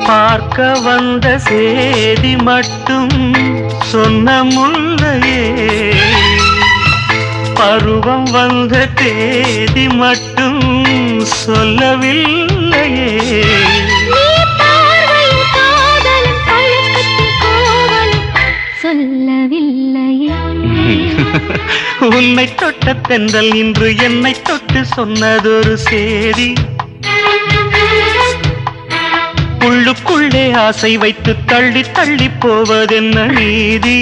பார்க்க வந்த சேதி மட்டும் சொன்ன முல்லையே, பருவம் வந்த தேதி மட்டும் சொல்லவில்லையே. சொல்லவில்லையே. உன்னை தொட்ட தென்றல் இன்று என்னை தொட்டு சொன்னதொரு சேதி, உள்ளுக்குள்ளே ஆசை வைத்து தள்ளி தள்ளி போவதென்ன நீதி.